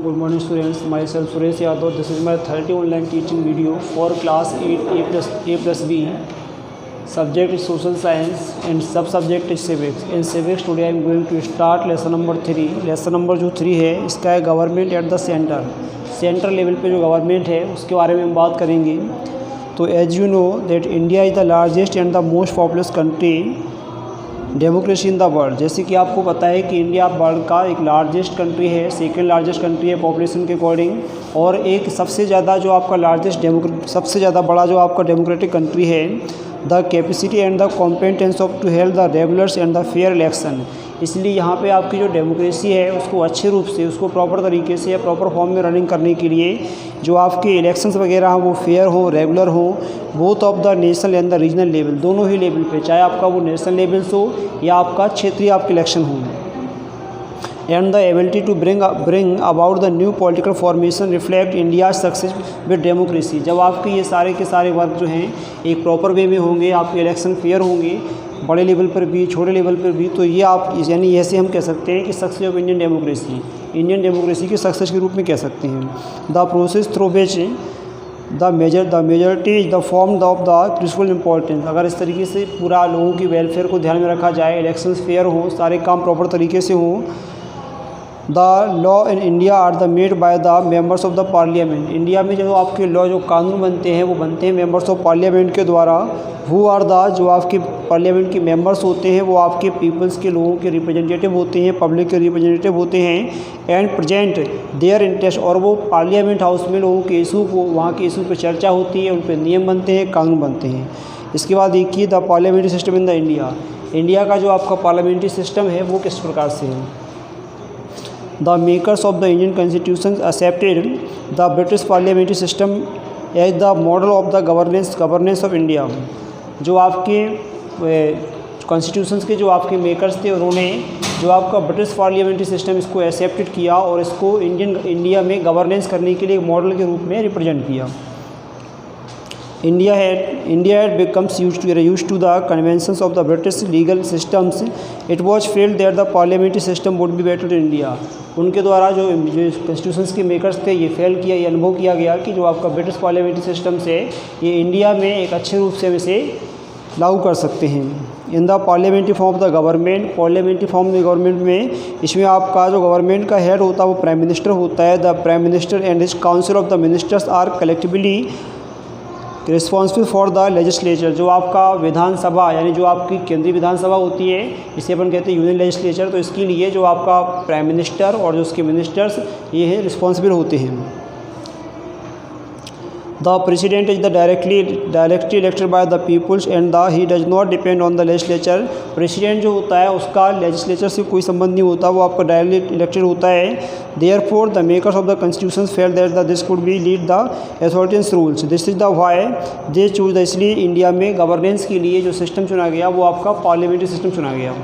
Good morning students, myself Suresh Yadav. This is my 30 online teaching video for class 8 A plus B. Subject is social science and sub-subject is civics. In civics today I am going to start lesson number 3. Lesson number जो 3 है इसका है government at the centre level पे जो government है उसके बारे में हम बात करेंगे. तो as you know that India is the largest and the most populous country democracy in the world. जैसे कि आपको पता है कि इंडिया वर्ल्ड का एक लार्जेस्ट कंट्री है, सेकेंड लार्जेस्ट कंट्री है पॉपुलेशन के अकॉर्डिंग, और एक सबसे ज़्यादा जो आपका सबसे ज़्यादा बड़ा जो आपका डेमोक्रेटिक कंट्री है. The capacity and the competence of to held the regulars and the fair election. इसलिए यहाँ पे आपकी जो डेमोक्रेसी है उसको अच्छे रूप से, उसको प्रॉपर तरीके से या प्रॉपर फॉर्म में रनिंग करने के लिए जो आपके इलेक्शंस वगैरह हैं वो फेयर हो, रेगुलर हो, both of the national and the regional level, दोनों ही लेवल पे, चाहे आपका वो नेशनल लेवल्स हो या आपका क्षेत्रीय आपके इलेक्शन हो. And the ability to bring about the new political formation reflect India success with democracy. जब आपके ये सारे के सारे वर्क जो हैं एक प्रॉपर वे में होंगे, आपके इलेक्शन फेयर होंगे बड़े लेवल पर भी छोटे लेवल पर भी, तो ये आप यानी ऐसे हम कह सकते हैं कि सक्सेस ऑफ इंडियन डेमोक्रेसी की सक्सेस के रूप में कह सकते हैं. The process through which the majority is the form of the critical importance. अगर इस तरीके से पूरा लोगों की वेलफेयर को ध्यान में रखा जाए, इलेक्शंस फेयर हों, सारे काम प्रॉपर तरीके से हों. The law in India are the made by the members of the parliament. India में जो आपके लॉ जो कानून बनते हैं वो बनते हैं मेंबर्स ऑफ पार्लियामेंट के द्वारा. हु आर द जो आपके पार्लियामेंट के मेंबर्स होते हैं वो आपके पीपल्स के लोगों के रिप्रेजेंटेटिव होते हैं, पब्लिक के रिप्रेजेंटेटिव होते हैं. एंड प्रेजेंट देयर इंटरेस्ट, और वो पार्लियामेंट हाउस में लोगों के इशू को, वहाँ के इशू पर चर्चा होती है, उन पर नियम बनते हैं, कानून बनते हैं. इसके बाद देखिए the parliamentary system in the India का जो आपका पार्लियामेंट्री सिस्टम है वो किस प्रकार से है. The makers of the Indian Constitution accepted the British parliamentary system as the model of the governance of India. जो आपके कॉन्स्टिट्यूशंस के जो आपके मेकर्स थे उन्होंने जो आपका ब्रिटिश पार्लियामेंट्री सिस्टम इसको एक्सेप्टेड किया और इसको इंडिया में गवर्नेंस करने के लिए एक मॉडल के रूप में रिप्रेजेंट किया. India had becomes used to the conventions of the British legal systems. It was felt that the parliamentary system would be better in India. उनके द्वारा जो कॉन्स्टिट्यूशंस के मेकर्स थे ये फेल किया, ये अनुभव किया गया कि जो आपका ब्रिटिश पार्लियामेंट्री सिस्टम से ये इंडिया में एक अच्छे रूप से हम इसे लागू कर सकते हैं. In the parliamentary form of the government, parliamentary form में गवर्नमेंट में इसमें आपका जो गवर्नमेंट का हेड होता है वो प्राइम मिनिस्टर होता है. The prime minister and his council of the ministers are collectively responsible for the legislature. जो आपका विधानसभा यानी जो आपकी केंद्रीय विधानसभा होती है, इसे अपन कहते हैं यूनियन लेजिस्लेचर, तो इसके लिए जो आपका प्राइम मिनिस्टर और जो उसके मिनिस्टर्स ये है रिस्पॉन्सिबल होते हैं. The president is the directly elected by the peoples and he does not depend on the legislature. President जो होता है उसका लेजिस्लेचर से कोई संबंध नहीं होता, वो आपका डायरेक्टली इलेक्टेड होता है. Therefore the makers of the constitution felt that this could be lead the authorities rules. This is the why they choose the. इसलिए इंडिया में गवर्नेंस के लिए जो सिस्टम चुना गया वो आपका पार्लियामेंट्री सिस्टम चुना गया.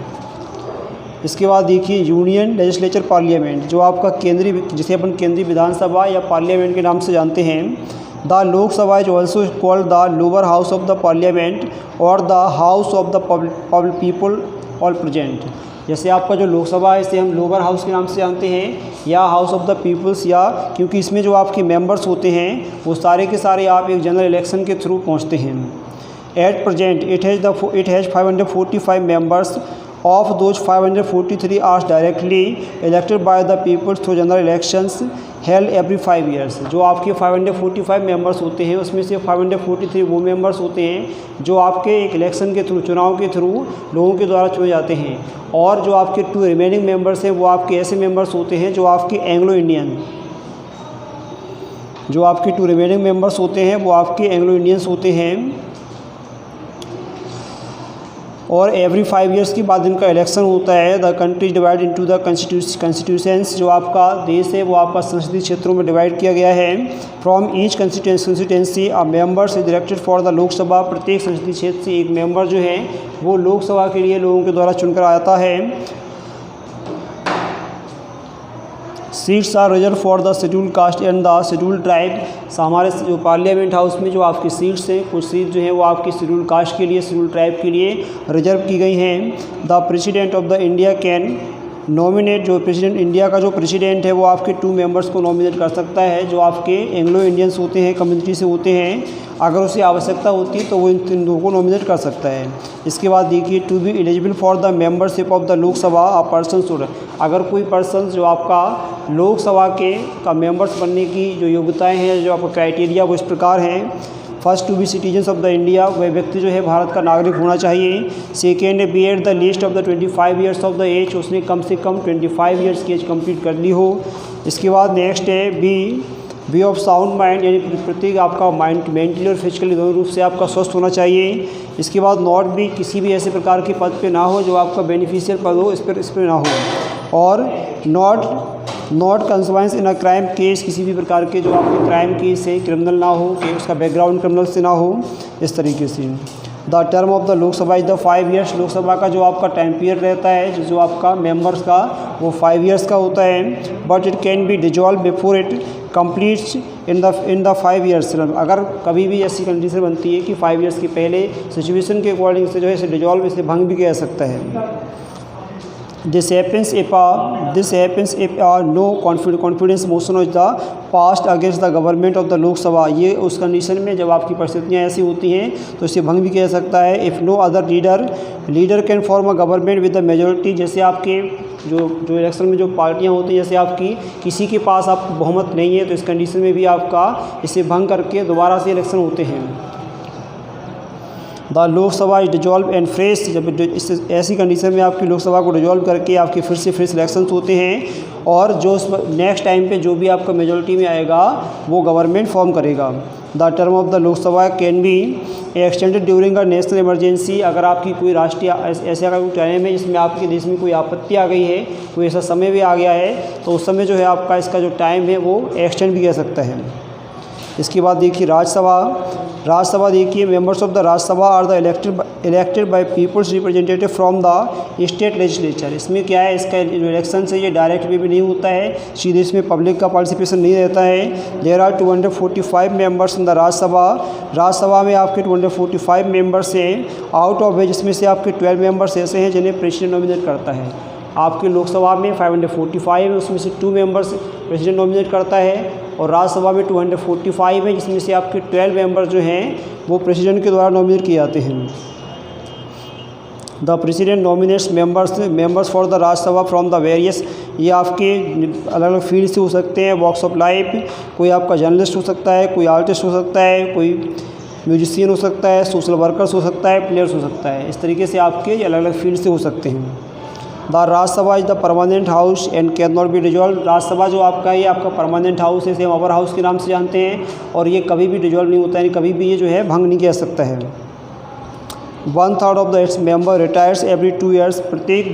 इसके बाद देखिए यूनियन लेजिस्लेचर पार्लियामेंट, जो आपका केंद्रीय, जिसे अपन केंद्रीय विधानसभा या पार्लियामेंट के नाम से जानते हैं. The Lok Sabha is also called the lower house of the parliament और the house of the people all present. जैसे आपका जो लोकसभा है इसे हम लोअर हाउस के नाम से जानते हैं या हाउस ऑफ द पीपल्स, या क्योंकि इसमें जो आपके मेंबर्स होते हैं वो सारे के सारे आप एक जनरल इलेक्शन के थ्रू पहुंचते हैं. At present it has 545 members. Of those 543 are directly elected by the people through general elections held every 5 years. जो आपके 545 मेंबर्स होते हैं उसमें से 543 वो मेंबर्स होते हैं जो आपके एक इलेक्शन के थ्रू, चुनाव के थ्रू लोगों के द्वारा चुने जाते हैं. और जो आपके 2 रिमेनिंग मेंबर्स हैं वो आपके ऐसे मेंबर्स होते हैं जो आपके एंग्लो इंडियन, जो आपके 2 रिमेनिंग मेंबर्स होते हैं वो आपके एंग्लो इंडियंस होते हैं. और एवरी 5 ईयर्स के बाद इनका इलेक्शन होता है. The country divide into the constitutions. जो आपका देश है वो आपका संसदीय क्षेत्रों में डिवाइड किया गया है. From each constituency a members is elected for the Lok Sabha. प्रत्येक संसदीय क्षेत्र से एक मेंबर जो है वो लोकसभा के लिए लोगों के द्वारा चुनकर आता है. Seats are reserve for the schedule caste and the schedule tribe. हमारे जो पार्लियामेंट हाउस में जो आपकी सीट्स हैं, कुछ सीट जो हैं वो आपकी शेड्यूल कास्ट के लिए, शेड्यूल ट्राइब के लिए रिजर्व की गई हैं. The president of the India can nominate, जो प्रेसिडेंट इंडिया का जो प्रेसिडेंट है वो आपके 2 मेंबर्स को नॉमिनेट कर सकता है जो आपके एंग्लो इंडियंस होते हैं, कम्युनिटी से होते हैं। अगर उसे आवश्यकता होती है तो वो इन दो को नॉमिनेट कर सकता है। इसके बाद देखिए, to be eligible for the membership of the Lok Sabha a person should, अगर कोई पर्सन जो आपका लोकसभा का मेंबर्स बनने की जो योग्यताएँ हैं, जो आपका क्राइटेरिया वो इस प्रकार हैं। First, to be citizens of the India, वह व्यक्ति जो है भारत का नागरिक होना चाहिए। Second, be at the list of the 25 years of the age, उसने कम से कम 25 ईयर्स की एज कंप्लीट कर ली हो। इसके बाद नेक्स्ट है बी ऑफ साउंड माइंड, यानी प्रत्येक आपका माइंड मेंटली और फिजिकली दोनों रूप से आपका स्वस्थ होना चाहिए। इसके बाद नॉट भी किसी भी ऐसे प्रकार के पद पे ना हो जो आपका बेनिफिशियल पद हो, इस पर ना हो। और not convince in a crime case, किसी भी प्रकार के जो आपके क्राइम केस है, क्रिमिनल ना हो, कि उसका बैकग्राउंड क्रिमिनल से ना हो, इस तरीके से। The term of the Lok Sabha is the 5 years, Lok Sabha का जो आपका टाइम पीरियड रहता है जो आपका मेंबर्स का वो 5 ईयर्स का होता है। But it can be dissolve before it completes in the 5 years, अगर कभी भी ऐसी कंडीशन बनती है कि 5 ईयर्स के पहले सिचुएशन के अकॉर्डिंग से जो है इसे डिजॉल्व, इसे भंग भी किया जा सकता है। This happens if no confidence motion is the passed against the government of the लोक सभा, ये उस कंडीशन में जब आपकी परिस्थितियाँ ऐसी होती हैं तो इसे भंग भी किया जा सकता है। If no other leader can form a government with the majority, जैसे आपके जो इलेक्शन में जो पार्टियाँ होती हैं, जैसे आपकी किसी के पास आपको बहुमत नहीं है तो इस कंडीशन में भी आपका इसे भंग करके दोबारा से इलेक्शन होते हैं। The Lok Sabha is dissolve and fresh, जब ऐसी कंडीशन में आपकी लोकसभा को डिजॉल्व करके आपके फिर से फ्रेश इलेक्शंस होते हैं और जो नेक्स्ट टाइम पे जो भी आपका मेजोरिटी में आएगा वो गवर्नमेंट फॉर्म करेगा। The term of the Lok Sabha can be extended during a national emergency, अगर आपकी कोई राष्ट्रीय ऐसा कोई टाइम है जिसमें आपके देश में कोई आपत्ति आ गई है, कोई ऐसा समय भी आ गया है तो उस समय जो है आपका इसका जो टाइम है वो एक्सटेंड भी किया सकता है। इसके बाद देखिए राज्यसभा देखिए, members of the Rajya Sabha are the elected by peoples representative from the state legislature. इसमें क्या है, इसका जो इलेक्शन से ये डायरेक्ट वे भी नहीं होता है, सीधे इसमें पब्लिक का पार्टिसिपेशन नहीं रहता है। There are 245 members in the Rajya Sabha में आपके 245 मेंबर्स हैं, आउट ऑफ विच इसमें से आपके 12 मेंबर्स ऐसे हैं जिन्हें प्रेसिडेंट नॉमिनेट करता है। आपके लोकसभा में 545 है, उसमें से 2 मेंबर्स प्रेसिडेंट नॉमिनेट करता है, और राज्यसभा में 245 है जिसमें से आपके 12 मेंबर जो हैं वो प्रेसिडेंट के द्वारा नॉमिनेट किए जाते हैं। The president nominates members for the Rajya Sabha from the various, ये आपके अलग अलग फील्ड से हो सकते हैं, वॉक्स ऑफ लाइफ, कोई आपका जर्नलिस्ट हो सकता है, कोई आर्टिस्ट हो सकता है, कोई म्यूजिशियन हो सकता है, सोशल वर्कर्स हो सकता है, प्लेयर्स हो सकता है। इस तरीके से आपके अलग अलग फील्ड से हो सकते हैं। The Rajya Sabha is the permanent house and can not be dissolve, Rajya Sabha जो आपका है ये आपका परमानेंट हाउस है, इसे हम अवर हाउस के नाम से जानते हैं, और ये कभी भी डिजॉल्व नहीं होता है, कभी भी ये जो है भंग नहीं किया जा सकता है। 1/3 of the its member retires every 2 years, प्रत्येक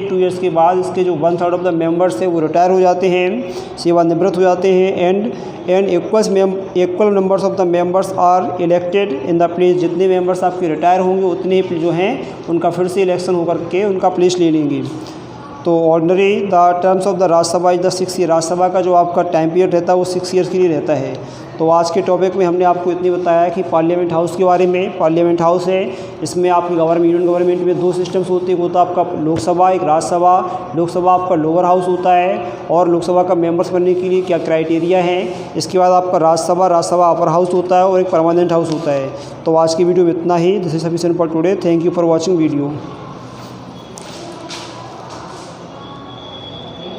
2 ईयर्स के बाद इसके जो 1/3 ऑफ द मेंबर्स है वो रिटायर हो जाते हैं, सेवानिवृत्त हो जाते हैं। And equal numbers of the members are elected in the place, जितने मेंबर्स आपके रिटायर होंगे उतने ही जो हैं उनका फिर से इलेक्शन होकर के उनका प्लेस ले लेंगे। तो ordinary the terms of the Rajya Sabha is the 6 year, Rajya Sabha का जो आपका टाइम पीरियड रहता है वो 6 ईयर्स के लिए रहता है। तो आज के टॉपिक में हमने आपको इतनी बताया कि पार्लियामेंट हाउस के बारे में। पार्लियामेंट हाउस है, इसमें आपकी यूनियन गवर्नमेंट में 2 सिस्टम्स होते हैं, वो तो आपका लोकसभा, एक राज्यसभा। लोकसभा आपका लोअर हाउस होता है, और लोकसभा का मेंबर्स बनने के लिए क्या क्राइटेरिया है। इसके बाद आपका राज्यसभा अपर हाउस होता है और एक परमानेंट हाउस होता है। तो आज की वीडियो में इतना ही। This is sufficient for today. Thank you for watching video.